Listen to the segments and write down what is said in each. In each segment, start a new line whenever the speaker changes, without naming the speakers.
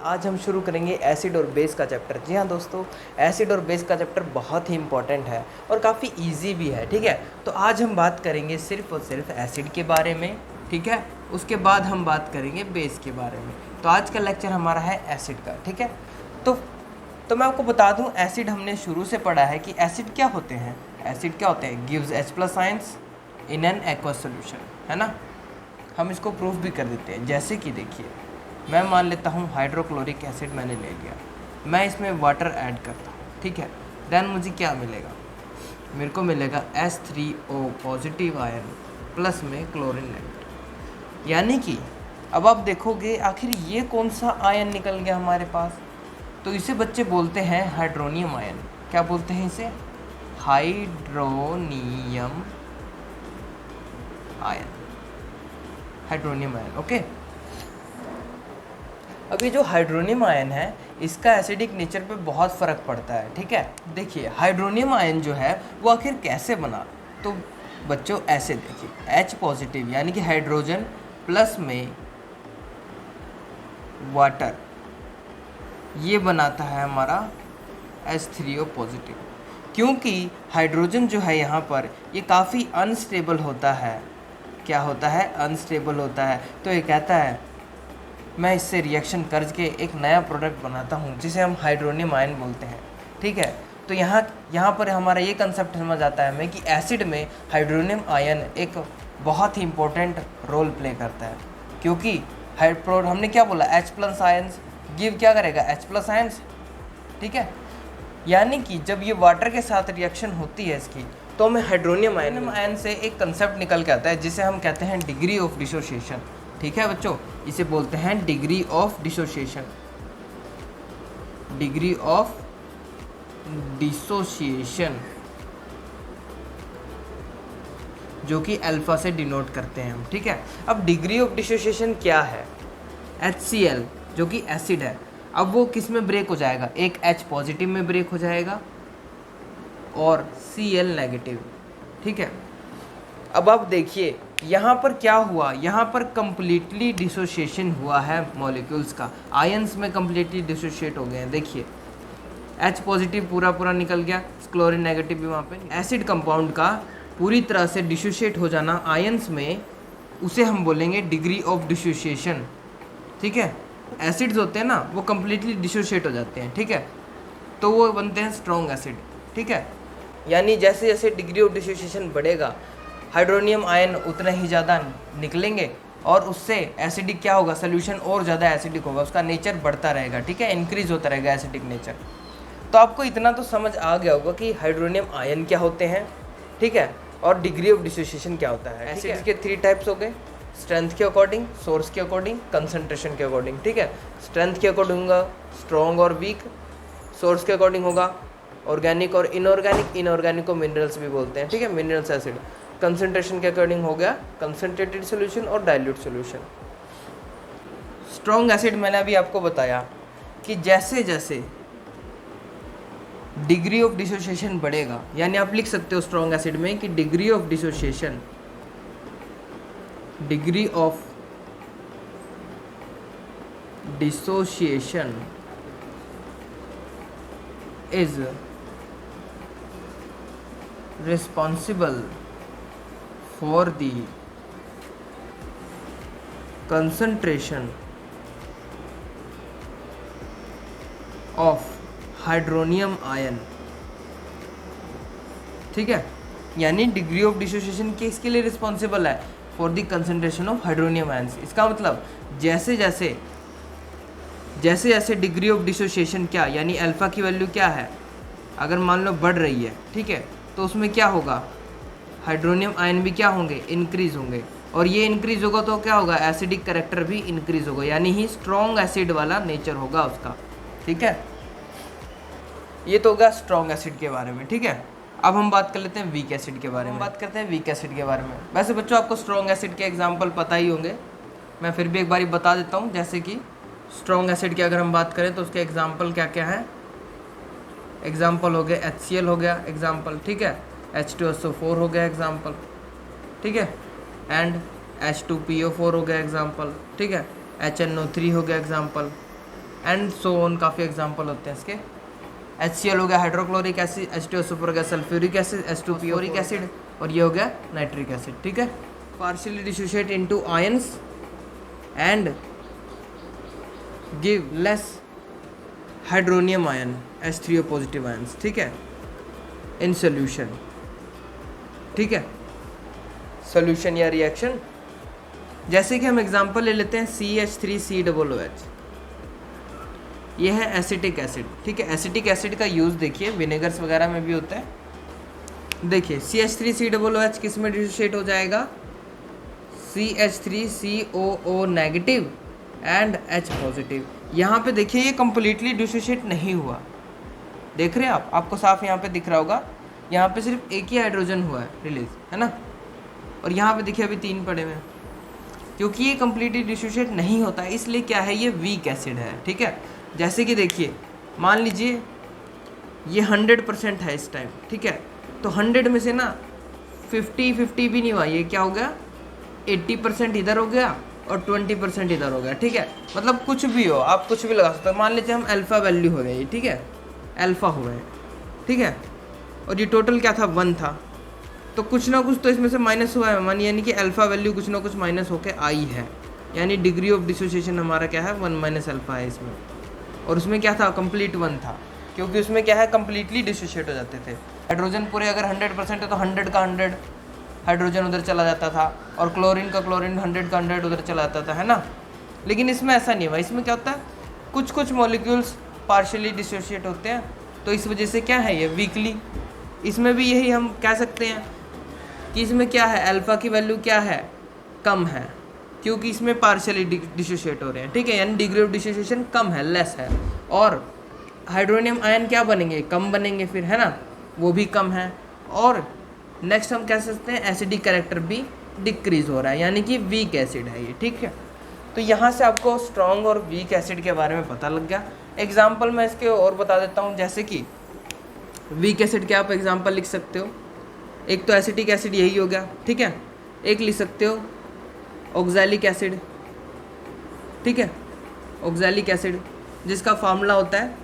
आज हम शुरू करेंगे एसिड और बेस का चैप्टर। जी हाँ दोस्तों, एसिड और बेस का चैप्टर बहुत ही इंपॉर्टेंट है और काफ़ी इजी भी है। ठीक है, तो आज हम बात करेंगे सिर्फ और सिर्फ एसिड के बारे में। ठीक है, उसके बाद हम बात करेंगे बेस के बारे में। तो आज का लेक्चर हमारा है एसिड का। ठीक है, तो मैं आपको बता दूं, एसिड हमने शुरू से पढ़ा है कि एसिड क्या होते हैं। एसिड क्या होते हैं? Gives H+ ions in an aqueous solution, है ना। हम इसको प्रूफ भी कर देते हैं। जैसे कि देखिए, मैं मान लेता हूँ हाइड्रोक्लोरिक एसिड मैंने ले लिया, मैं इसमें वाटर ऐड करता हूँ। ठीक है, देन मुझे क्या मिलेगा? मेरे को मिलेगा H3O पॉजिटिव आयन प्लस में क्लोरीन नेगेटिव। यानी कि अब आप देखोगे आखिर ये कौन सा आयन निकल गया हमारे पास। तो इसे बच्चे बोलते हैं हाइड्रोनियम आयन। क्या बोलते हैं इसे? Hydronium ion, hydronium ion. Okay, अभी जो हाइड्रोनियम आयन है इसका एसिडिक नेचर पे बहुत फ़र्क पड़ता है। ठीक है, देखिए हाइड्रोनियम आयन जो है वो आखिर कैसे बना। तो बच्चों ऐसे देखिए, H पॉजिटिव यानी कि हाइड्रोजन प्लस में वाटर, ये बनाता है हमारा H3O पॉजिटिव। क्योंकि हाइड्रोजन जो है यहाँ पर ये काफ़ी अनस्टेबल होता है। क्या होता है? अनस्टेबल होता है। तो ये कहता है मैं इससे रिएक्शन करके एक नया प्रोडक्ट बनाता हूँ जिसे हम हाइड्रोनियम आयन बोलते हैं। ठीक है, तो यहाँ पर हमारा ये कंसेप्ट समझ आता है हमें कि एसिड में हाइड्रोनियम आयन एक बहुत ही इम्पोर्टेंट रोल प्ले करता है। क्योंकि हमने क्या बोला? H+ आयन्स गिव क्या करेगा? H+ ions. ठीक है, यानी कि जब ये वाटर के साथ रिएक्शन होती है इसकी, तो हमें हाइड्रोनियम आयन से एक कंसेप्ट निकल के आता है जिसे हम कहते हैं डिग्री ऑफ डिसोसिएशन। ठीक है बच्चों, इसे बोलते हैं degree of dissociation. Degree of dissociation जो कि अल्फा से डिनोट करते हैं हम। ठीक है, अब डिग्री ऑफ डिसोसिएशन क्या है? HCl जो कि एसिड है, अब वो किस में ब्रेक हो जाएगा? एक H पॉजिटिव में ब्रेक हो जाएगा और Cl नेगेटिव। ठीक है, अब आप देखिए यहाँ पर क्या हुआ, यहाँ पर कंप्लीटली डिसोसिएशन हुआ है मॉलिक्यूल्स का। आयंस में कंप्लीटली डिसोसिएट हो गए हैं। देखिए H पॉजिटिव पूरा निकल गया, क्लोरीन नेगेटिव भी वहाँ पे। एसिड कंपाउंड का पूरी तरह से डिसोसिएट हो जाना आयंस में, उसे हम बोलेंगे डिग्री ऑफ डिसोसिएशन। ठीक है, एसिड्स होते हैं ना वो कंप्लीटली डिसोसिएट हो जाते हैं। ठीक है, तो वो बनते हैं स्ट्रॉन्ग एसिड। ठीक है, यानी जैसे जैसे डिग्री ऑफ डिसोसिएशन बढ़ेगा हाइड्रोनियम आयन उतना ही ज़्यादा निकलेंगे और उससे एसिडिक क्या होगा? सोल्यूशन और ज़्यादा एसिडिक होगा, उसका नेचर बढ़ता रहेगा। ठीक है, इंक्रीज होता रहेगा एसिडिक नेचर। तो आपको इतना तो समझ आ गया होगा कि हाइड्रोनियम आयन क्या होते हैं। ठीक है, और डिग्री ऑफ डिसोसिएशन क्या होता है। एसिड्स के 3 टाइप्स हो गए, स्ट्रेंथ के अकॉर्डिंग, सोर्स के अकॉर्डिंग, कंसंट्रेशन के अकॉर्डिंग। ठीक है, स्ट्रेंथ के अकॉर्डिंग होगा स्ट्रॉन्ग और वीक, सोर्स के अकॉर्डिंग होगा ऑर्गेनिक और इनऑर्गेनिक। इनऑर्गेनिक को मिनरल्स भी बोलते हैं। ठीक है, मिनरल्स एसिड। कंसंट्रेशन के अकॉर्डिंग हो गया कंसंट्रेटेड सॉल्यूशन और डाइल्यूट सॉल्यूशन। स्ट्रॉन्ग एसिड मैंने अभी आपको बताया कि जैसे जैसे डिग्री ऑफ डिसोसिएशन बढ़ेगा, यानी आप लिख सकते हो स्ट्रॉन्ग एसिड में कि degree of dissociation, degree of dissociation is responsible for the concentration of hydronium ion। ठीक है, यानी डिग्री ऑफ डिसोसिएशन किसके लिए रिस्पॉन्सिबल है? For the concentration of hydronium ions. इसका मतलब जैसे जैसे डिग्री ऑफ डिसोसिएशन क्या, यानी अल्फा की वैल्यू क्या है, अगर मान लो बढ़ रही है, ठीक है, तो उसमें क्या होगा? हाइड्रोनियम आयन भी क्या होंगे? इंक्रीज होंगे। और ये इंक्रीज होगा तो क्या होगा? एसिडिक कैरेक्टर भी इंक्रीज होगा, यानी ही स्ट्रॉन्ग एसिड वाला नेचर होगा उसका। ठीक है, ये तो होगा स्ट्रॉन्ग एसिड के बारे में। ठीक है, अब हम बात कर लेते हैं वीक एसिड के बारे में। बात करते हैं वीक एसिड के बारे में। वैसे बच्चों आपको स्ट्रॉन्ग एसिड के एग्जाम्पल पता ही होंगे, मैं फिर भी एक बार बता देता हूँ। जैसे कि स्ट्रॉन्ग एसिड की अगर हम बात करें तो उसके एग्जाम्पल क्या क्या है? एग्जाम्पल हो गया HCl हो गया एग्जाम्पल। ठीक है, H2SO4 हो गया एग्जाम्पल। ठीक है, एंड H2PO4 हो गया एग्जाम्पल। ठीक है, HNO3 हो गया एग्जाम्पल, एंड सो ऑन, काफ़ी एग्जाम्पल होते हैं इसके। HCl हो गया हाइड्रोक्लोरिक एसिड, H2SO4 हो गया सल्फ्यूरिक एसिड, H2PO एसिड, और ये हो गया नाइट्रिक एसिड, ठीक है। Partially dissociate into ions and give less hydronium ion H3O positive ions, ठीक है, इन सोल्यूशन, ठीक है, सोल्यूशन या रिएक्शन। जैसे कि हम एग्जांपल ले लेते हैं CH3COOH, ये है एसिटिक एसिड, ठीक है। एसिटिक एसिड का यूज़ देखिए विनेगर्स वगैरह में भी होता है। देखिए CH3COOH किस में डिसोशिएट हो जाएगा, CH3COO negative and H positive. यहाँ पे देखिए ये कम्प्लीटली डिसोशिएट नहीं हुआ, देख रहे हैं आप, आपको साफ यहाँ पे दिख रहा होगा, यहाँ पे सिर्फ एक ही हाइड्रोजन हुआ है रिलीज, है ना। और यहाँ पे देखिए अभी 3 पड़े हुए हैं, क्योंकि ये कम्प्लीटली डिसोशिएट नहीं होता है, इसलिए क्या है, ये वीक एसिड है, ठीक है। जैसे कि देखिए मान लीजिए ये 100% है इस टाइम, ठीक है, तो 100 में से ना 50-50 भी नहीं हुआ, ये क्या हो गया, 80% इधर हो गया और 20% इधर हो गया, ठीक है। मतलब कुछ भी हो, आप कुछ भी लगा सकते हो। मान लीजिए हम अल्फ़ा वैल्यू हो गए, ठीक है, अल्फ़ा हुआ है, ठीक है, और ये टोटल क्या था, 1 था, तो कुछ ना कुछ तो इसमें से माइनस हुआ है, यानी कि अल्फ़ा वैल्यू कुछ ना कुछ माइनस होके आई है, यानी डिग्री ऑफ डिसोसिएशन हमारा क्या है, 1 - अल्फ़ा है इसमें। और उसमें क्या था, कंप्लीट 1 था, क्योंकि उसमें क्या है, कम्प्लीटली डिसोशिएट हो जाते थे। हाइड्रोजन पूरे अगर 100% है तो 100 का 100 हाइड्रोजन उधर चला जाता था, और क्लोरीन का क्लोरीन 100 का 100 उधर चला जाता था, है ना। लेकिन इसमें ऐसा नहीं हुआ, इसमें क्या होता है, कुछ कुछ मॉलिक्यूल्स पार्शियली डिसोशिएट होते हैं, तो इस वजह से क्या है, ये वीकली। इसमें भी यही हम कह सकते हैं कि इसमें क्या है, अल्फ़ा की वैल्यू क्या है, कम है, क्योंकि इसमें पार्शियली डिसोशिएट हो रहे हैं, ठीक है, यानी डिग्री ऑफ डिसोसिएशन कम है, लेस है। और हाइड्रोनियम आयन क्या बनेंगे, कम बनेंगे फिर, है ना, वो भी कम है। और नेक्स्ट हम कह सकते हैं एसिडिक कैरेक्टर भी डिक्रीज हो रहा है, यानी कि वीक एसिड है ये, ठीक है। तो यहाँ से आपको स्ट्रॉन्ग और वीक एसिड के बारे में पता लग गया। एग्जाम्पल मैं इसके और बता देता हूँ, जैसे कि वीक एसिड के आप एग्जाम्पल लिख सकते हो, एक तो एसिटिक एसिड यही हो गया, ठीक है, एक लिख सकते हो ऑक्सैलिक एसिड, ठीक है, ऑक्सैलिक एसिड जिसका फार्मूला होता है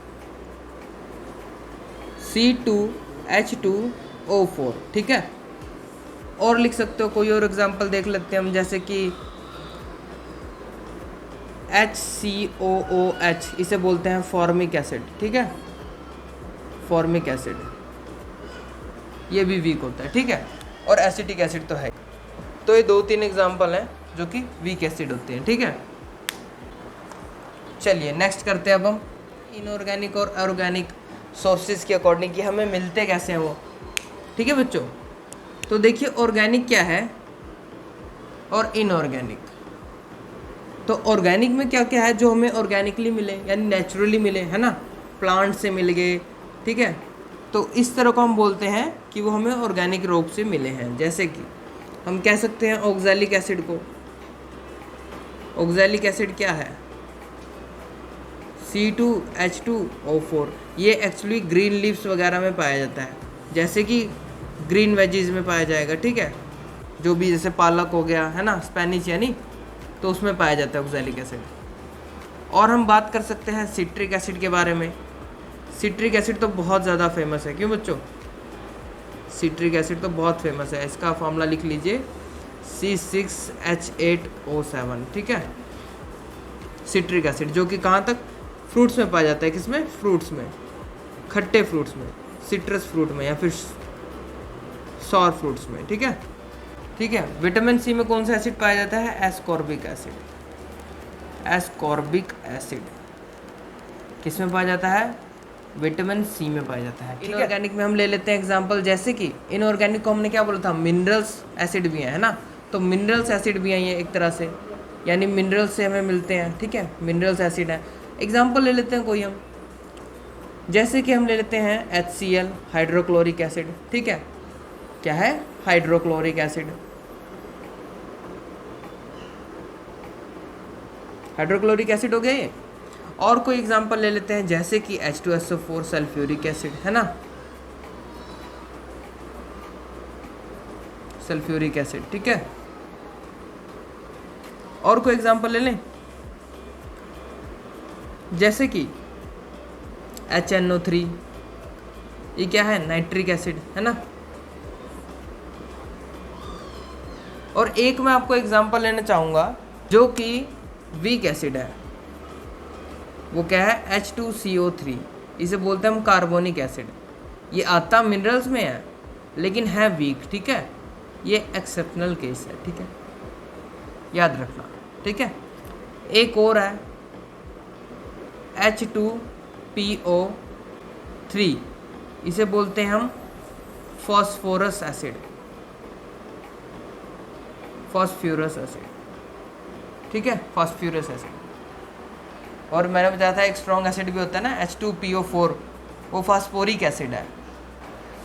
C2H2O4, ठीक है। और लिख सकते हो कोई और एग्जांपल देख लेते हैं हम, जैसे कि HCOOH, इसे बोलते हैं फॉर्मिक एसिड, ठीक है, फॉर्मिक एसिड, ये भी वीक होता है, ठीक है। और एसिटिक एसिड तो है। तो ये 2-3 एग्जांपल हैं जो कि वीक एसिड होते हैं, ठीक है। चलिए नेक्स्ट करते हैं अब हम इनऑर्गेनिक और ऑर्गेनिक सोर्सेज के अकॉर्डिंग कि हमें मिलते कैसे हैं वो, ठीक है बच्चों। तो देखिए ऑर्गेनिक क्या है और इनऑर्गेनिक। तो ऑर्गेनिक में क्या क्या है जो हमें ऑर्गेनिकली मिले, यानी नेचुरली मिले, है ना, प्लांट से मिल गए, ठीक है। तो इस तरह को हम बोलते हैं कि वो हमें ऑर्गेनिक रूप से मिले हैं। जैसे कि हम कह सकते हैं ऑक्सैलिक एसिड को, ऑक्सैलिक एसिड क्या है, C2H2O4, ये एक्चुअली ग्रीन लीव्स वगैरह में पाया जाता है, जैसे कि ग्रीन वेजीज में पाया जाएगा, ठीक है, जो भी जैसे पालक हो गया, है ना, स्पेनिश यानी, तो उसमें पाया जाता है ऑक्सैलिक एसिड। और हम बात कर सकते हैं सिट्रिक एसिड के बारे में। सिट्रिक एसिड तो बहुत ज़्यादा फेमस है, क्यों बच्चों, सिट्रिक एसिड तो बहुत फेमस है। इसका फॉर्मूला लिख लीजिए C6H8O7, ठीक है, सिट्रिक एसिड, जो कि कहाँ तक, फ्रूट्स में पाया जाता है, किसमें, फ्रूट्स में, खट्टे फ्रूट्स में, सिट्रस फ्रूट में या फिर सॉर फ्रूट्स में, ठीक है, ठीक है। विटामिन सी में कौन सा एसिड पाया जाता है, एस्कॉर्बिक एसिड, एस्कॉर्बिक एसिड किस में पाया जाता है, विटामिन सी में पाया जाता है। इनऑर्गेनिक में हम ले लेते हैं एग्जांपल, जैसे कि इनऑर्गेनिक को हमने क्या बोला था, मिनरल्स एसिड भी है ना, तो मिनरल्स एसिड भी हैं ये एक तरह से, यानी मिनरल्स से हमें मिलते हैं, ठीक है, मिनरल्स एसिड है। एग्जांपल ले लेते हैं कोई हम, जैसे कि हम ले लेते हैं HCl, हाइड्रोक्लोरिक एसिड, ठीक है, क्या है, हाइड्रोक्लोरिक एसिड, हाइड्रोक्लोरिक एसिड हो गया ये। और कोई एग्जांपल ले लेते हैं, जैसे कि H2SO4 सल्फ्यूरिक एसिड, है ना, सल्फ्यूरिक एसिड, ठीक है। और कोई एग्जांपल ले लें, जैसे कि HNO3, ये क्या है, नाइट्रिक एसिड है ना। और एक मैं आपको एग्जांपल लेना चाहूँगा जो कि वीक एसिड है, वो क्या है, H2CO3, इसे बोलते हैं हम कार्बोनिक एसिड। ये आता मिनरल्स में है लेकिन है वीक, ठीक है, ये एक्सेप्शनल केस है, ठीक है, याद रखना, ठीक है। एक और है H2PO3, इसे बोलते हैं हम फॉस्फोरस एसिड, फॉस्फ्यूरस एसिड, ठीक है, फॉस्फ्यूरस एसिड। और मैंने बताया था एक स्ट्रॉन्ग एसिड भी होता है ना, H2PO4, वो फॉस्फोरिक एसिड है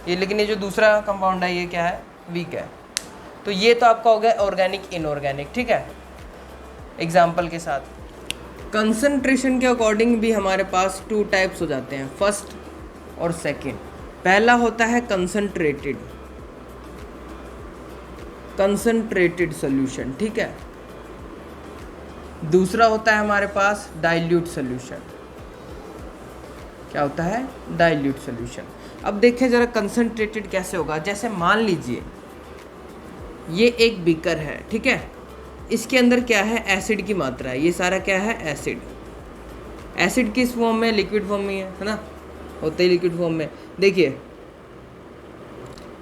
ये, लेकिन ये जो दूसरा कंपाउंड है ये क्या है, वीक है। तो ये तो आपका हो गया ऑर्गेनिक इनऑर्गेनिक, ठीक है, एग्जाम्पल के साथ। कंसंट्रेशन के अकॉर्डिंग भी हमारे पास 2 टाइप्स हो जाते हैं, फर्स्ट और सेकंड। पहला होता है कंसंट्रेटेड सॉल्यूशन, ठीक है। दूसरा होता है हमारे पास डाइल्यूट सॉल्यूशन। क्या होता है, डाइल्यूट सॉल्यूशन। अब देखें जरा कंसंट्रेटेड कैसे होगा। जैसे मान लीजिए ये एक बीकर है, ठीक है, इसके अंदर क्या है, एसिड की मात्रा है, ये सारा क्या है, एसिड। एसिड किस फॉर्म में, लिक्विड फॉर्म में है ना, होते ही लिक्विड फॉर्म में, देखिए।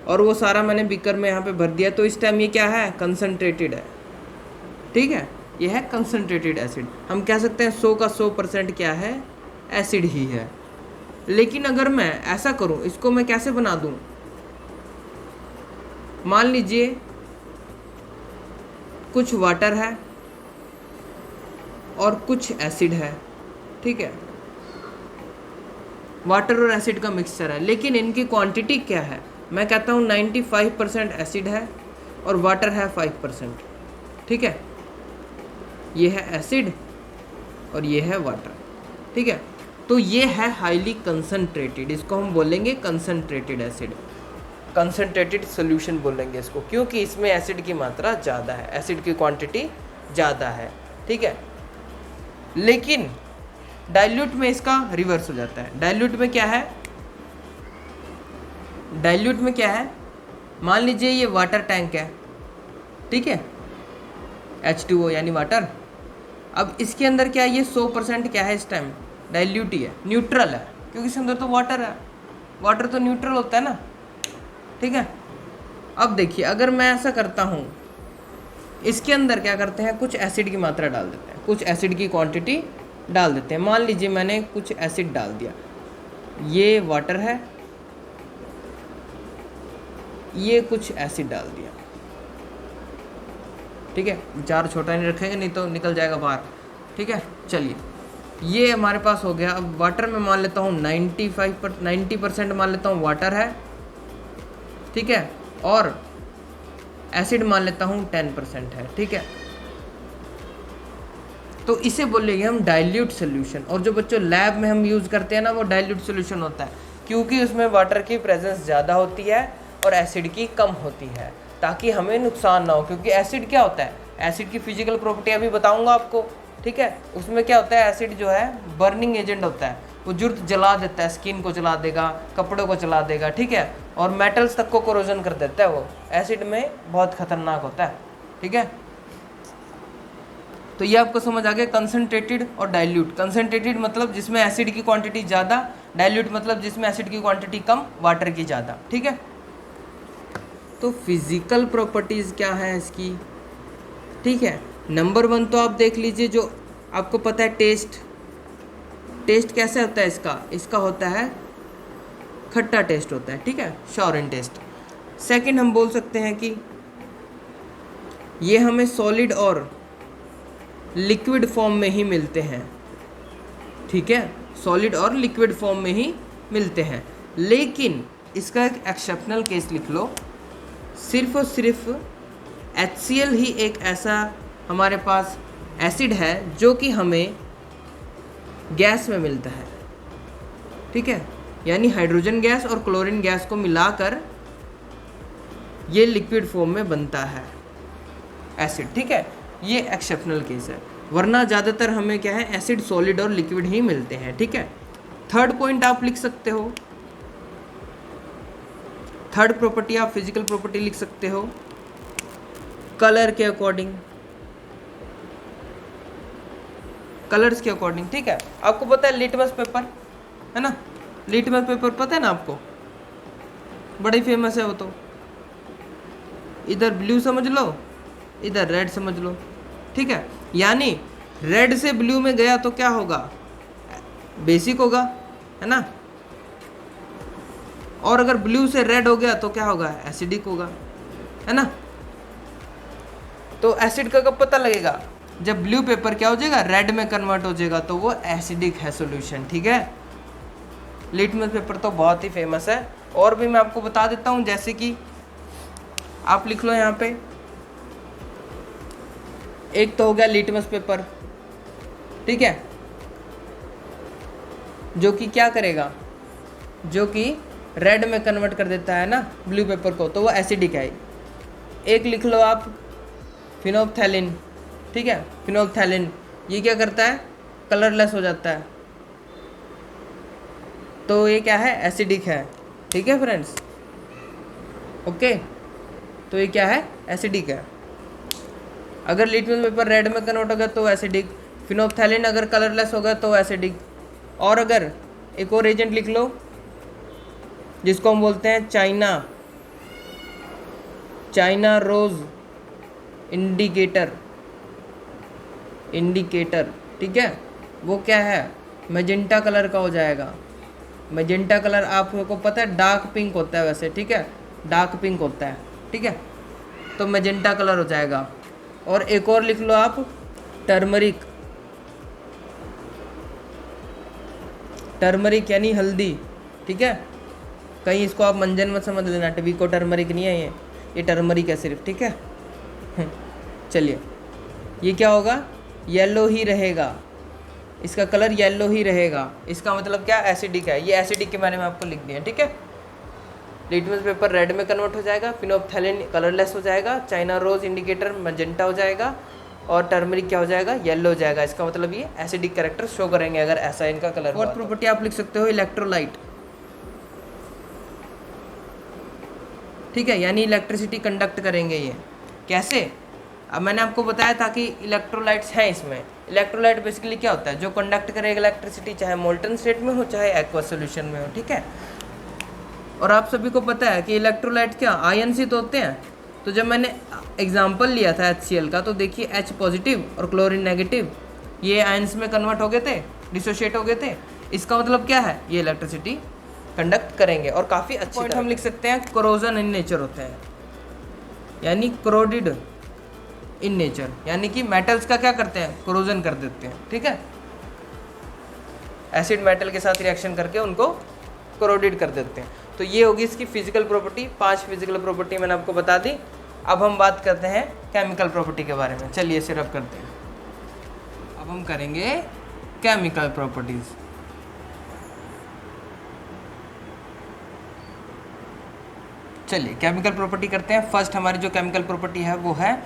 और वो सारा मैंने बीकर में यहाँ पे भर दिया, तो इस टाइम ये क्या है, कंसंट्रेटेड है, ठीक है, ये है कंसंट्रेटेड एसिड। हम कह सकते हैं 100 का 100% क्या है, एसिड ही है। लेकिन अगर मैं ऐसा करूं, इसको मैं कैसे बना दूं, मान लीजिए कुछ वाटर है और कुछ एसिड है, ठीक है, वाटर और एसिड का मिक्सचर है, लेकिन इनकी क्वांटिटी क्या है, मैं कहता हूँ 95% एसिड है और वाटर है 5%, ठीक है, ये है एसिड और ये है वाटर, ठीक है। तो ये है हाईली कंसंट्रेटेड, इसको हम बोलेंगे कंसंट्रेटेड एसिड, कंसंट्रेटेड सोल्यूशन बोलेंगे इसको, क्योंकि इसमें एसिड की मात्रा ज़्यादा है, एसिड की क्वांटिटी ज़्यादा है, ठीक है। लेकिन डाइल्यूट में इसका रिवर्स हो जाता है। डाइल्यूट में क्या है, डाइल्यूट में क्या है, मान लीजिए ये वाटर टैंक है, ठीक है, H2O यानी वाटर। अब इसके अंदर क्या है, ये 100% क्या है, इस टाइम डाइल्यूट ही है, न्यूट्रल है, क्योंकि इसके अंदर तो वाटर है, वाटर तो न्यूट्रल होता है ना, ठीक है। अब देखिए अगर मैं ऐसा करता हूँ, इसके अंदर क्या करते हैं, कुछ एसिड की मात्रा डाल देते हैं, कुछ एसिड की क्वांटिटी डाल देते हैं। मान लीजिए मैंने कुछ एसिड डाल दिया, ये वाटर है, ये कुछ एसिड डाल दिया, ठीक है, जार छोटा नहीं रखेंगे नहीं तो निकल जाएगा बाहर, ठीक है। चलिए ये हमारे पास हो गया। अब वाटर में मान लेता हूँ 90% मान लेता हूँ वाटर है, ठीक है, और एसिड मान लेता हूँ 10% है, ठीक है। तो इसे बोलेंगे हम डाइल्यूट सोल्यूशन। और जो बच्चों लैब में हम यूज़ करते हैं ना, वो डाइल्यूट सोल्यूशन होता है, क्योंकि उसमें वाटर की प्रेजेंस ज़्यादा होती है और एसिड की कम होती है, ताकि हमें नुकसान ना हो। क्योंकि एसिड क्या होता है, एसिड की फिजिकल प्रॉपर्टी अभी बताऊंगा आपको, ठीक है। उसमें क्या होता है, एसिड जो है बर्निंग एजेंट होता है, वो जुर्त जला देता है, स्किन को जला देगा, कपड़ों को जला देगा, ठीक है, और मेटल्स तक को कोरोजन कर देता है, वो एसिड में बहुत खतरनाक होता है, ठीक है। तो ये आपको समझ आ गया, कंसंट्रेटेड और डाइल्यूट। कंसंट्रेटेड मतलब जिसमें एसिड की क्वांटिटी ज़्यादा, डाइल्यूट मतलब जिसमें एसिड की क्वांटिटी कम, वाटर की ज़्यादा, ठीक है। तो फिजिकल प्रॉपर्टीज़ क्या है इसकी, ठीक है। नंबर 1 तो आप देख लीजिए, जो आपको पता है टेस्ट कैसे होता है इसका होता है खट्टा टेस्ट होता है, ठीक है, शॉरेन टेस्ट। सेकंड हम बोल सकते हैं कि ये हमें सॉलिड और लिक्विड फॉर्म में ही मिलते हैं, ठीक है, सॉलिड और लिक्विड फॉर्म में ही मिलते हैं। लेकिन इसका एक एक्सेप्शनल केस लिख लो, सिर्फ और सिर्फ HCl ही एक ऐसा हमारे पास एसिड है जो कि हमें गैस में मिलता है, ठीक है, यानी हाइड्रोजन गैस और क्लोरीन गैस को मिलाकर ये लिक्विड फॉर्म में बनता है एसिड, ठीक है। ये एक्सेप्शनल केस है। वरना ज़्यादातर हमें क्या है, एसिड सॉलिड और लिक्विड ही मिलते हैं। ठीक है, थर्ड पॉइंट आप लिख सकते हो, थर्ड प्रॉपर्टी आप फिजिकल प्रॉपर्टी लिख सकते हो कलर के अकॉर्डिंग, कलर्स के अकॉर्डिंग। ठीक है, आपको पता है लिटमस पेपर है ना, लिटमस पेपर पता है ना आपको, बड़ी फेमस है वो तो। इधर ब्लू समझ लो, इधर रेड समझ लो। ठीक है, यानी रेड से ब्लू में गया तो क्या होगा, बेसिक होगा, है ना। और अगर ब्लू से रेड हो गया तो क्या होगा, एसिडिक होगा, है ना। तो एसिड का कब पता लगेगा, जब ब्लू पेपर क्या हो जाएगा, रेड में कन्वर्ट हो जाएगा, तो वो एसिडिक है सॉल्यूशन। ठीक है, लिटमस पेपर तो बहुत ही फेमस है। और भी मैं आपको बता देता हूँ, जैसे कि आप लिख लो यहाँ पे, एक तो हो गया लिटमस पेपर, ठीक है, जो कि क्या करेगा, जो कि रेड में कन्वर्ट कर देता है ना ब्लू पेपर को, तो वो एसिडिक है। एक लिख लो आप फिनोल्फ्थैलिन, ठीक है, फिनोल्फ्थैलिन ये क्या करता है, कलरलेस हो जाता है, तो ये क्या है, एसिडिक है। ठीक है फ्रेंड्स, ओके, तो ये क्या है, एसिडिक है। अगर लिटमस पेपर रेड में कन्वर्ट होगा तो एसिडिक, फिनोल्फ्थैलिन अगर कलरलेस होगा तो एसिडिक। और अगर एक और एजेंट लिख लो जिसको हम बोलते हैं चाइना रोज इंडिकेटर, ठीक है, वो क्या है, मैजेंटा कलर का हो जाएगा। मैजेंटा कलर आपको पता है डार्क पिंक होता है वैसे, ठीक है, डार्क पिंक होता है, ठीक है, तो मैजेंटा कलर हो जाएगा। और एक और लिख लो आप टर्मरिक यानी हल्दी, ठीक है, कहीं इसको आप मंजन मत समझ लेना, टबीको टर्मरिक नहीं है ये टर्मरिक है सिर्फ, ठीक है। चलिए, ये क्या होगा, येलो ही रहेगा, इसका कलर येलो ही रहेगा, इसका मतलब क्या, एसिडिक है। ये एसिडिक के बारे में आपको लिख दिया, ठीक है। लिटमस पेपर रेड में कन्वर्ट हो जाएगा, फिनोल्फ्थैलिन कलरलेस हो जाएगा, चाइना रोज इंडिकेटर मैजेंटा हो जाएगा, और टर्मरिक क्या हो जाएगा, येलो हो जाएगा। इसका मतलब ये एसिडिक कैरेक्टर शो करेंगे अगर ऐसा इनका कलर हुआ। और प्रॉपर्टी आप लिख सकते हो इलेक्ट्रोलाइट, ठीक है, यानी इलेक्ट्रिसिटी कंडक्ट करेंगे ये। कैसे, अब मैंने आपको बताया था कि इलेक्ट्रोलाइट्स हैं इसमें। इलेक्ट्रोलाइट बेसिकली क्या होता है, जो कंडक्ट करेगा इलेक्ट्रिसिटी, चाहे मोल्टन स्टेट में हो चाहे एक्वस सोल्यूशन में हो, ठीक है। और आप सभी को पता है कि इलेक्ट्रोलाइट क्या आयन से तो होते हैं। तो जब मैंने एग्जांपल लिया था HCl का, तो देखिए H पॉजिटिव और क्लोरीन नेगेटिव, ये आयन्स में कन्वर्ट हो गए थे, डिसोशिएट हो गए थे। इसका मतलब क्या है, ये इलेक्ट्रिसिटी कंडक्ट करेंगे। और काफ़ी अच्छी पॉइंट हम लिख सकते हैं, कोरोजन इन नेचर होते हैं, यानी कोरोडिड इन नेचर, यानी कि मेटल्स का क्या करते हैं, कोरोजन कर देते हैं, ठीक है। एसिड मेटल के साथ रिएक्शन करके उनको कोरोडिड कर देते हैं। तो ये होगी इसकी फिजिकल प्रॉपर्टी। 5 फिजिकल प्रॉपर्टी मैंने आपको बता दी। अब हम बात करते हैं केमिकल प्रॉपर्टी के बारे में। चलिए सिर्फ करते हैं, अब हम करेंगे केमिकल प्रॉपर्टीज। चलिए केमिकल प्रॉपर्टी करते हैं। फर्स्ट हमारी जो केमिकल प्रॉपर्टी है वो है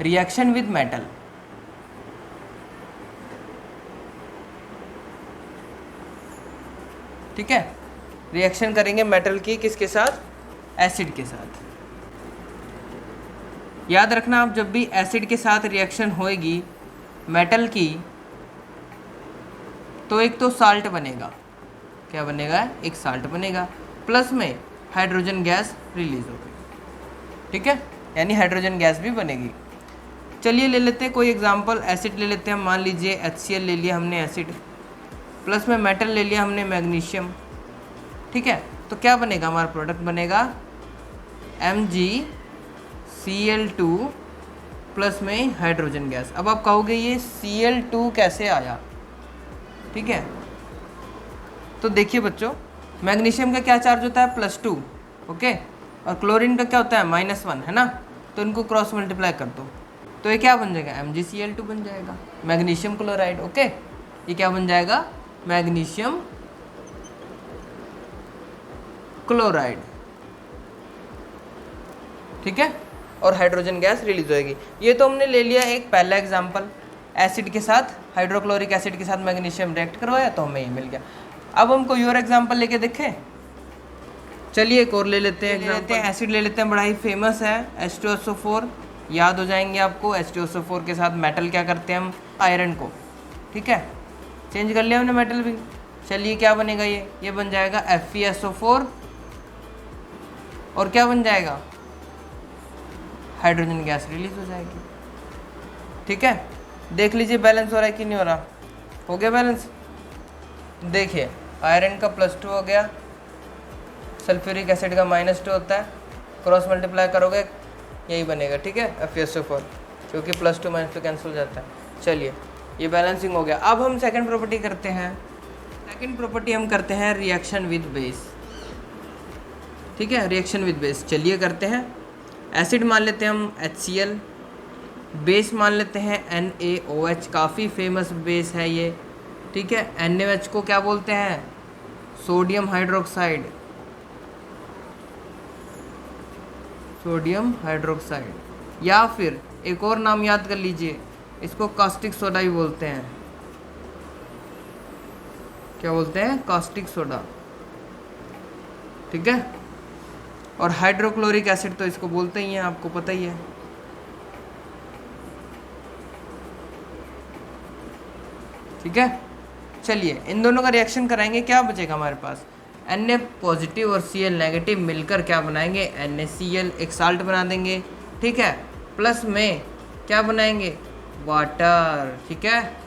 रिएक्शन विद मेटल। ठीक है, रिएक्शन करेंगे मेटल की किसके साथ, एसिड के साथ। याद रखना, आप जब भी एसिड के साथ रिएक्शन होएगी मेटल की, तो एक तो साल्ट बनेगा, क्या बनेगा, एक साल्ट बनेगा, प्लस में हाइड्रोजन गैस रिलीज होगी, ठीक है, यानी हाइड्रोजन गैस भी बनेगी। चलिए ले लेते हैं कोई एग्जांपल, एसिड ले लेते हैं, मान लीजिए HCl ले लिया हमने एसिड, प्लस में मेटल ले लिया हमने मैग्नीशियम, ठीक है। तो क्या बनेगा, हमारा प्रोडक्ट बनेगा MgCl2 प्लस में हाइड्रोजन गैस। अब आप कहोगे ये Cl2 कैसे आया, ठीक है। तो देखिए बच्चों, मैग्नीशियम का क्या चार्ज होता है, +2, ओके, और क्लोरीन का क्या होता है, -1, है ना। तो इनको क्रॉस मल्टीप्लाई कर दो, तो ये क्या बन जाएगा, MgCl2 बन जाएगा, मैग्नीशियम क्लोराइड, ओके। ये क्या बन जाएगा, मैग्नीशियम क्लोराइड, ठीक है, और हाइड्रोजन गैस रिलीज होएगी। ये तो हमने ले लिया एक पहला एग्जांपल। एसिड के साथ, हाइड्रोक्लोरिक एसिड के साथ मैग्नीशियम रिएक्ट करवाया तो हमें ये मिल गया। अब हम कोई और एग्जांपल लेके देखें। चलिए एक और ले लेते हैं, एसिड ले लेते हैं, बड़ा ही फेमस है H2SO4। याद हो जाएंगे आपको, H2SO4 के साथ मेटल क्या करते हैं हम, आयरन को, ठीक है, चेंज कर लिया हमने मेटल भी। चलिए क्या बनेगा, ये बन जाएगा FeSO4 और क्या बन जाएगा, हाइड्रोजन गैस रिलीज हो जाएगी। ठीक है, देख लीजिए बैलेंस हो रहा है कि नहीं हो रहा। हो गया बैलेंस। देखिए आयरन का +2 हो गया, सल्फ्यूरिक एसिड का -2 होता है, क्रॉस मल्टीप्लाई करोगे यही बनेगा। ठीक है, FeSO4, क्योंकि +2 -2 कैंसिल हो जाता है। चलिए ये बैलेंसिंग हो गया। अब हम सेकंड प्रॉपर्टी करते हैं। सेकंड प्रॉपर्टी हम करते हैं रिएक्शन विद बेस। ठीक है, रिएक्शन विद बेस चलिए करते हैं। एसिड मान लेते हैं हम HCl, बेस मान लेते हैं NaOH, काफ़ी फेमस बेस है ये। ठीक है, NaOH को क्या बोलते हैं, सोडियम हाइड्रोक्साइड, सोडियम हाइड्रोक्साइड, या फिर एक और नाम याद कर लीजिए, इसको कास्टिक सोडा भी बोलते हैं। क्या बोलते हैं, कास्टिक सोडा। ठीक है, और हाइड्रोक्लोरिक एसिड तो इसको बोलते ही हैं, आपको पता ही है। ठीक है, चलिए इन दोनों का रिएक्शन कराएंगे, क्या बचेगा हमारे पास, Na पॉजिटिव और Cl नेगेटिव मिलकर क्या बनाएंगे, NaCl, एक साल्ट बना देंगे। ठीक है, प्लस में क्या बनाएंगे, वाटर। ठीक है,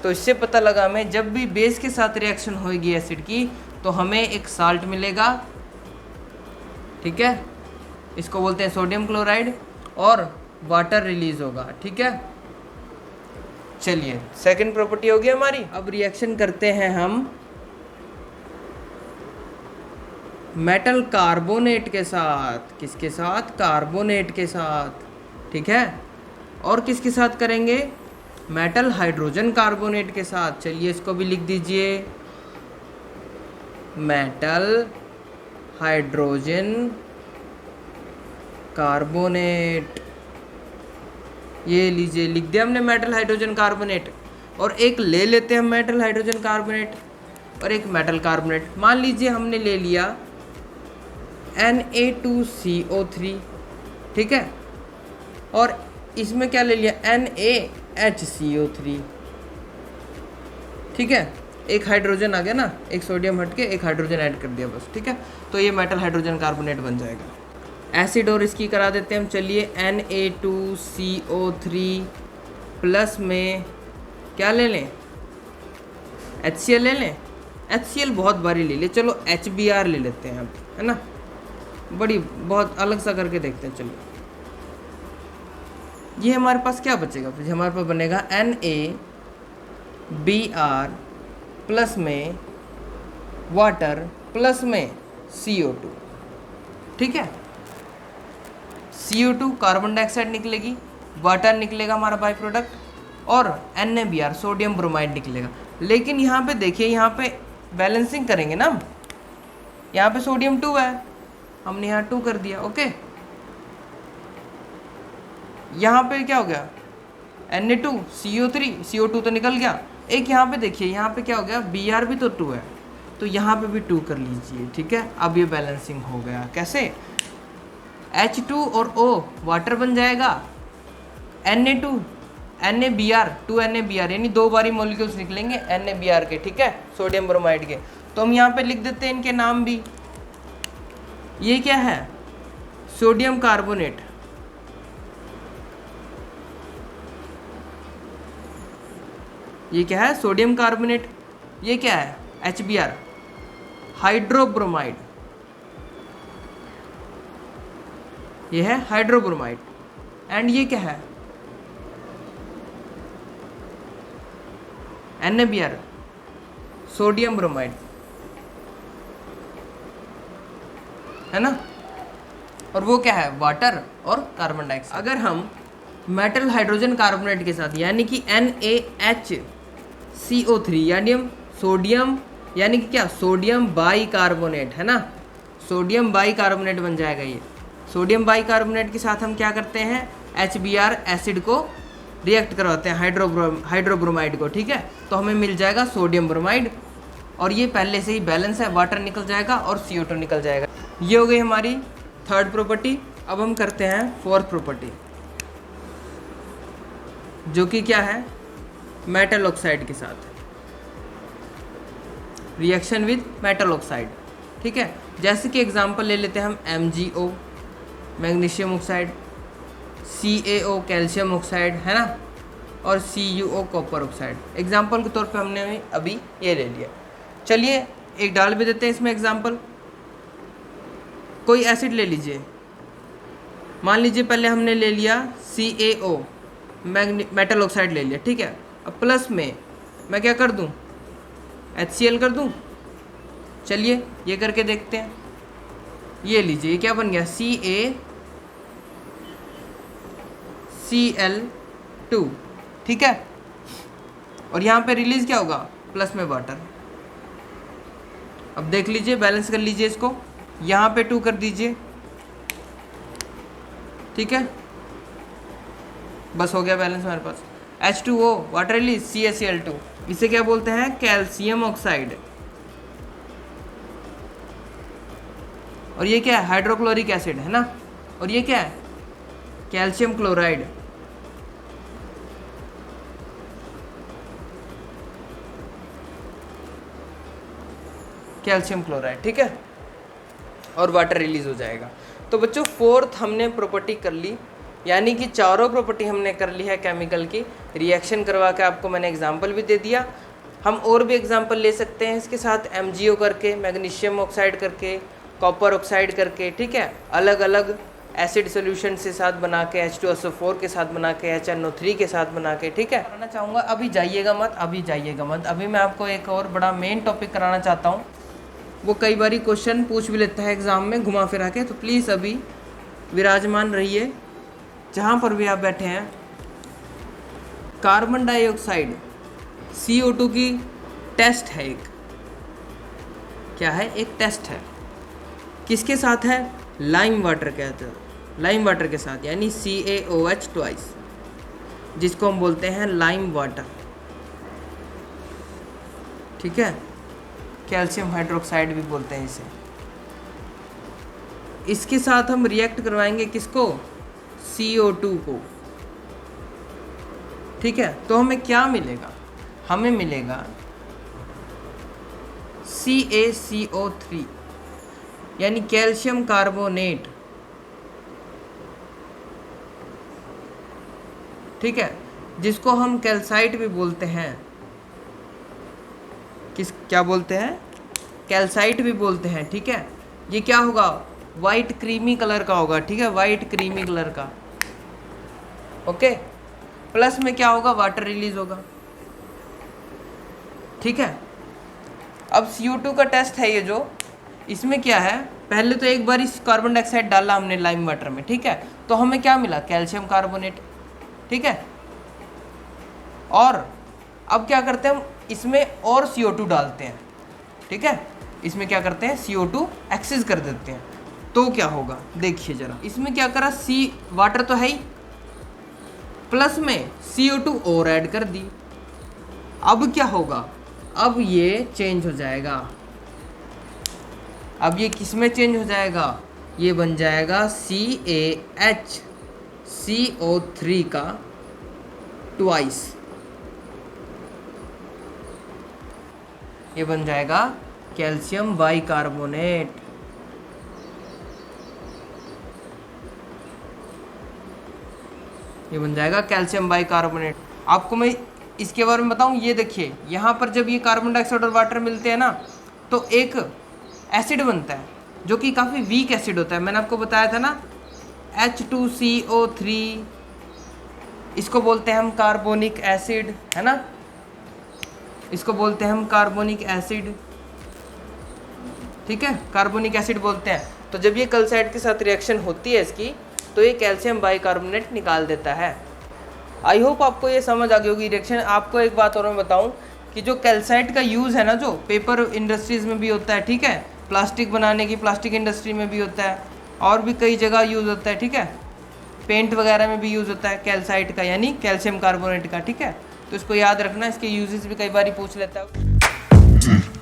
तो इससे पता लगा हमें जब भी बेस के साथ रिएक्शन होगी एसिड की तो हमें एक साल्ट मिलेगा। ठीक है, इसको बोलते हैं सोडियम क्लोराइड, और वाटर रिलीज होगा। ठीक है, चलिए सेकंड प्रॉपर्टी होगी हमारी। अब रिएक्शन करते हैं हम मेटल कार्बोनेट के साथ। किसके साथ, कार्बोनेट के साथ। ठीक है, और किसके साथ करेंगे, मेटल हाइड्रोजन कार्बोनेट के साथ। चलिए इसको भी लिख दीजिए, मेटल हाइड्रोजन कार्बोनेट। ये लीजिए, लिख दिया हमने मेटल हाइड्रोजन कार्बोनेट। और एक ले लेते हैं मेटल हाइड्रोजन कार्बोनेट और एक मेटल कार्बोनेट। मान लीजिए हमने ले लिया Na2CO3। ठीक है, और इसमें क्या ले लिया, NaHCO3। ठीक है, एक हाइड्रोजन आ गया ना, एक सोडियम हट के एक हाइड्रोजन ऐड कर दिया बस। ठीक है, तो ये मेटल हाइड्रोजन कार्बोनेट बन जाएगा। एसिड और इसकी करा देते हैं हम। चलिए Na2CO3 प्लस में क्या ले लें, HCl ले लें। HCl बहुत बारी ले ले, चलो HBr ले लेते हैं अब, है ना, बड़ी बहुत अलग सा करके देखते हैं। चलिए ये हमारे पास क्या बचेगा, फिर हमारे पास बनेगा NaBr प्लस में वाटर प्लस में CO2। ठीक है, CO2 कार्बन डाइऑक्साइड निकलेगी, वाटर निकलेगा हमारा बाई प्रोडक्ट, और NaBr सोडियम ब्रोमाइड निकलेगा। लेकिन यहाँ पे देखिए, यहाँ पे बैलेंसिंग करेंगे ना, यहाँ पे सोडियम 2 है, हमने यहाँ 2 कर दिया। ओके, यहाँ पे क्या हो गया, Na2CO3 तो निकल गया। एक यहाँ पे देखिए, यहाँ पे क्या हो गया, Br भी तो 2 है, तो यहाँ पे भी 2 कर लीजिए। ठीक है, अब ये बैलेंसिंग हो गया। कैसे, H2 और O वाटर बन जाएगा, NaBr 2 NaBr, यानी 2 बारी मॉलिक्यूल्स निकलेंगे NaBr के। ठीक है, सोडियम ब्रोमाइड के। तो हम यहाँ पे लिख देते हैं इनके नाम भी। ये क्या है, सोडियम कार्बोनेट, ये क्या है, सोडियम कार्बोनेट। ये क्या है, HBr हाइड्रोब्रोमाइड, ये है हाइड्रोब्रोमाइड। एंड ये क्या है, NaBr सोडियम ब्रोमाइड, है ना, और वो क्या है, वाटर और कार्बन डाइऑक्साइड। अगर हम मेटल हाइड्रोजन कार्बोनेट के साथ, यानी कि NaHCO3, यानी हम सोडियम, यानी कि क्या, सोडियम बाई कार्बोनेट, है ना, सोडियम बाई कार्बोनेट बन जाएगा ये। सोडियम बाई कार्बोनेट के साथ हम क्या करते हैं, HBr एसिड को रिएक्ट करवाते हैं हाइड्रोब्रोमाइड को, ठीक है, तो हमें मिल जाएगा सोडियम ब्रोमाइड, और ये पहले से ही बैलेंस है, वाटर निकल जाएगा और CO2 निकल जाएगा। ये हो गई हमारी थर्ड प्रॉपर्टी। अब हम करते हैं फोर्थ प्रॉपर्टी, जो कि क्या है, मेटल ऑक्साइड के साथ रिएक्शन विद मेटल ऑक्साइड, ठीक है। जैसे कि एग्जांपल ले लेते हैं हम MgO magnesium oxide, CaO calcium oxide, है ना, और CuO कॉपर ऑक्साइड। एग्जांपल के तौर पे हमने अभी ये ले लिया। चलिए एक डाल भी देते हैं इसमें एग्जांपल। कोई एसिड ले लीजिए, मान लीजिए पहले हमने ले लिया CaO मेटल ऑक्साइड ले लिया, ठीक है। अब प्लस में मैं क्या कर दूं, HCl कर दूं। चलिए ये करके देखते हैं। ये लीजिए, ये क्या बन गया, CaCl2, ठीक है। और यहाँ पे रिलीज क्या होगा, प्लस में वाटर। अब देख लीजिए, बैलेंस कर लीजिए इसको, यहाँ पे 2 कर दीजिए, ठीक है, बस हो गया बैलेंस हमारे पास। H2O वाटर रिलीज, CaCl2, इसे क्या बोलते हैं, कैल्शियम ऑक्साइड। और ये क्या है, हाइड्रोक्लोरिक एसिड, है ना। और ये क्या है, कैल्शियम क्लोराइड। कैल्शियम क्लोराइड, ठीक है, और वाटर रिलीज हो जाएगा। तो बच्चों फोर्थ हमने प्रॉपर्टी कर ली, यानी कि चारों प्रॉपर्टी हमने कर ली है केमिकल की। रिएक्शन करवा के आपको मैंने एग्जांपल भी दे दिया। हम और भी एग्जांपल ले सकते हैं इसके साथ, MgO करके, मैग्नीशियम ऑक्साइड करके, कॉपर ऑक्साइड करके, ठीक है, अलग अलग एसिड सोल्यूशन के साथ बना के, H2SO4 के साथ बना के, HNO3 के साथ बना के, ठीक है। कराना चाहूँगा, अभी जाइएगा मत, अभी मैं आपको एक और बड़ा मेन टॉपिक कराना चाहता हूँ। वो कई बार क्वेश्चन पूछ भी लेता है एग्ज़ाम में घुमा फिरा के, तो प्लीज़ अभी विराजमान रहिए जहाँ पर भी आप बैठे हैं। कार्बन डाइऑक्साइड CO2 की टेस्ट है एक, क्या है, एक टेस्ट है। किसके साथ है, लाइम वाटर कहते हैं, लाइम वाटर के साथ, यानी CaOH ट्वाइस, जिसको हम बोलते हैं लाइम वाटर, ठीक है। कैल्शियम हाइड्रोक्साइड भी बोलते हैं इसे। इसके साथ हम रिएक्ट करवाएंगे किसको, CO2 को, ठीक है। तो हमें क्या मिलेगा, हमें मिलेगा CaCO3, यानी कैल्शियम कार्बोनेट, ठीक है, जिसको हम कैल्साइट भी बोलते हैं। क्या बोलते हैं, कैल्साइट भी बोलते हैं, ठीक है। ये क्या होगा, वाइट क्रीमी कलर का होगा, ठीक है, वाइट क्रीमी कलर का, ओके। प्लस में क्या होगा, वाटर रिलीज होगा, ठीक है। अब CO2 का टेस्ट है ये जो, इसमें क्या है, पहले तो एक बार इस कार्बन डाइऑक्साइड डाला हमने लाइम वाटर में, ठीक है, तो हमें क्या मिला, कैल्शियम कार्बोनेट, ठीक है। और अब क्या करते हैं हम, इसमें और CO2 डालते हैं, ठीक है, इसमें क्या करते हैं, CO2 एक्सेस कर देते हैं। तो क्या होगा, देखिए जरा, इसमें क्या करा, वाटर तो है ही, प्लस में CO2 और ऐड कर दी। अब क्या होगा, अब ये चेंज हो जाएगा, अब ये किस में चेंज हो जाएगा, ये बन जाएगा CaHCO3 का ट्वाइस, ये बन जाएगा कैल्शियम बाइकार्बोनेट। ये बन जाएगा कैल्शियम बाइकार्बोनेट। आपको मैं इसके बारे में बताऊं, ये देखिए यहाँ पर जब ये कार्बन डाइऑक्साइड और वाटर मिलते हैं ना, तो एक एसिड बनता है जो कि काफ़ी वीक एसिड होता है। मैंने आपको बताया था ना, H2CO3, इसको बोलते हैं हम कार्बोनिक एसिड, है ना, इसको बोलते हैं हम कार्बोनिक एसिड, ठीक है, कार्बोनिक एसिड बोलते हैं। तो जब ये कैल्साइट के साथ रिएक्शन होती है इसकी, तो ये कैल्शियम बाइकार्बोनेट निकाल देता है। आई होप आपको ये समझ आ गई होगी रिएक्शन। आपको एक बात और मैं बताऊं कि जो कैल्साइट का यूज़ है ना, जो पेपर इंडस्ट्रीज़ में भी होता है, ठीक है, प्लास्टिक बनाने की प्लास्टिक इंडस्ट्री में भी होता है, और भी कई जगह यूज़ होता है, ठीक है। पेंट वगैरह में भी यूज़ होता है कैल्साइट का, यानी कैल्शियम कार्बोनेट का, ठीक है। तो इसको याद रखना, इसके यूजेस भी कई बार पूछ लेता है।